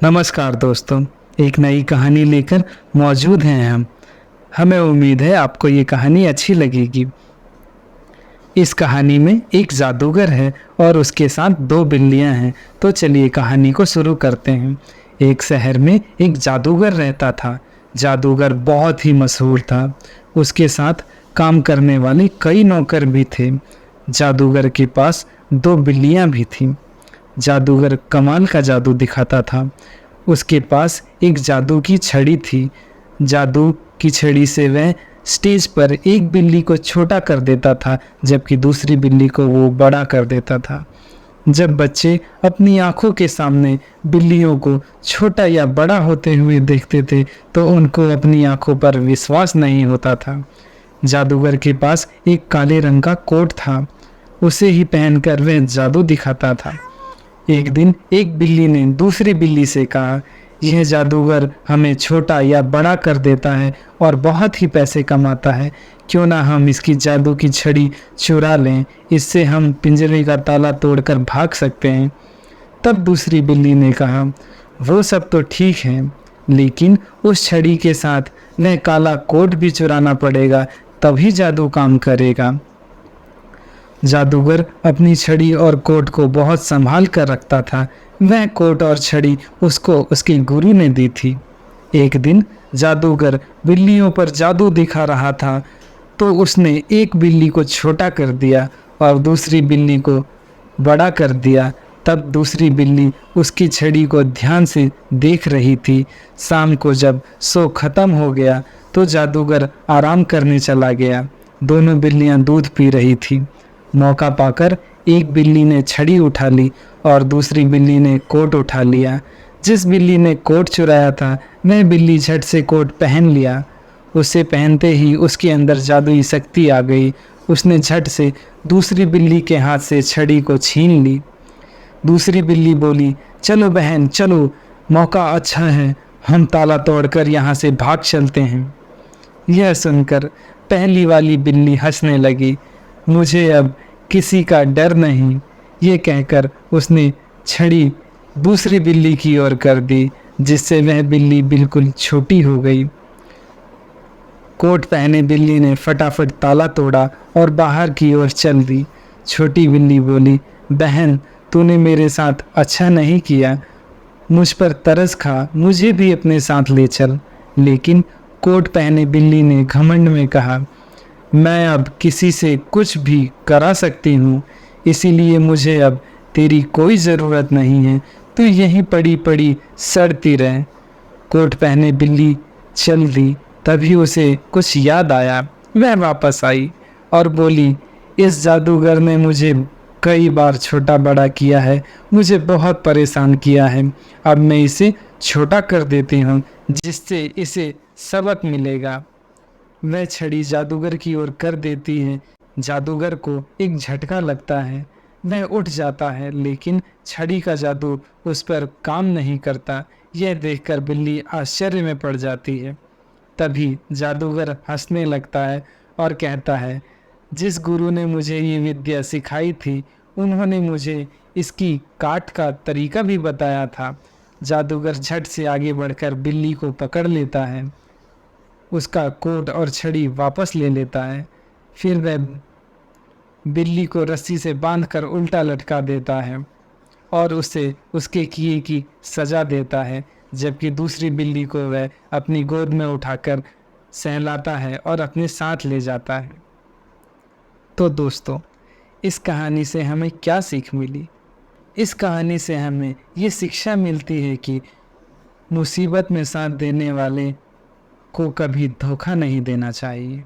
नमस्कार दोस्तों, एक नई कहानी लेकर मौजूद हैं हम। हमें उम्मीद है आपको ये कहानी अच्छी लगेगी। इस कहानी में एक जादूगर है और उसके साथ दो बिल्लियां हैं। तो चलिए कहानी को शुरू करते हैं। एक शहर में एक जादूगर रहता था। जादूगर बहुत ही मशहूर था। उसके साथ काम करने वाले कई नौकर भी थे। जादूगर के पास दो बिल्लियां भी थीं। जादूगर कमाल का जादू दिखाता था। उसके पास एक जादू की छड़ी थी। जादू की छड़ी से वह स्टेज पर एक बिल्ली को छोटा कर देता था, जबकि दूसरी बिल्ली को वो बड़ा कर देता था। जब बच्चे अपनी आंखों के सामने बिल्लियों को छोटा या बड़ा होते हुए देखते थे तो उनको अपनी आंखों पर विश्वास नहीं होता था। जादूगर के पास एक काले रंग का कोट था। उसे ही पहनकर वह जादू दिखाता था। एक दिन एक बिल्ली ने दूसरी बिल्ली से कहा, यह जादूगर हमें छोटा या बड़ा कर देता है और बहुत ही पैसे कमाता है। क्यों ना हम इसकी जादू की छड़ी चुरा लें, इससे हम पिंजरे का ताला तोड़कर भाग सकते हैं। तब दूसरी बिल्ली ने कहा, वो सब तो ठीक है, लेकिन उस छड़ी के साथ वह काला कोट भी चुराना पड़ेगा, तभी जादू काम करेगा। जादूगर अपनी छड़ी और कोट को बहुत संभाल कर रखता था। वह कोट और छड़ी उसको उसके गुरु ने दी थी। एक दिन जादूगर बिल्लियों पर जादू दिखा रहा था तो उसने एक बिल्ली को छोटा कर दिया और दूसरी बिल्ली को बड़ा कर दिया। तब दूसरी बिल्ली उसकी छड़ी को ध्यान से देख रही थी। शाम को जब शो खत्म हो गया तो जादूगर आराम करने चला गया। दोनों बिल्लियां दूध पी रही थी। मौका पाकर एक बिल्ली ने छड़ी उठा ली और दूसरी बिल्ली ने कोट उठा लिया। जिस बिल्ली ने कोट चुराया था वह बिल्ली झट से कोट पहन लिया। उसे पहनते ही उसके अंदर जादुई शक्ति आ गई। उसने झट से दूसरी बिल्ली के हाथ से छड़ी को छीन ली। दूसरी बिल्ली बोली, चलो बहन चलो, मौका अच्छा है, हम ताला तोड़कर यहाँ से भाग चलते हैं। यह सुनकर पहली वाली बिल्ली हंसने लगी। मुझे अब किसी का डर नहीं, ये कहकर उसने छड़ी दूसरी बिल्ली की ओर कर दी, जिससे वह बिल्ली बिल्कुल छोटी हो गई। कोट पहने बिल्ली ने फटाफट ताला तोड़ा और बाहर की ओर चल दी। छोटी बिल्ली बोली, बहन तूने मेरे साथ अच्छा नहीं किया, मुझ पर तरस खा, मुझे भी अपने साथ ले चल। लेकिन कोट पहने बिल्ली ने घमंड में कहा, मैं अब किसी से कुछ भी करा सकती हूँ, इसीलिए मुझे अब तेरी कोई ज़रूरत नहीं है, तू यहीं पड़ी पड़ी सड़ती रह। कोट पहने बिल्ली चल दी। तभी उसे कुछ याद आया। वह वापस आई और बोली, इस जादूगर ने मुझे कई बार छोटा बड़ा किया है, मुझे बहुत परेशान किया है। अब मैं इसे छोटा कर देती हूँ, जिससे इसे सबक मिलेगा। वह छड़ी जादूगर की ओर कर देती है। जादूगर को एक झटका लगता है। वह उठ जाता है, लेकिन छड़ी का जादू उस पर काम नहीं करता। यह देखकर बिल्ली आश्चर्य में पड़ जाती है। तभी जादूगर हंसने लगता है और कहता है, जिस गुरु ने मुझे ये विद्या सिखाई थी उन्होंने मुझे इसकी काट का तरीका भी बताया था। जादूगर झट से आगे बढ़कर बिल्ली को पकड़ लेता है, उसका कोट और छड़ी वापस ले लेता है। फिर वह बिल्ली को रस्सी से बांधकर उल्टा लटका देता है और उसे उसके किए की सज़ा देता है, जबकि दूसरी बिल्ली को वह अपनी गोद में उठाकर सहलाता है और अपने साथ ले जाता है। तो दोस्तों, इस कहानी से हमें क्या सीख मिली? इस कहानी से हमें ये शिक्षा मिलती है कि मुसीबत में साथ देने वाले को कभी धोखा नहीं देना चाहिए।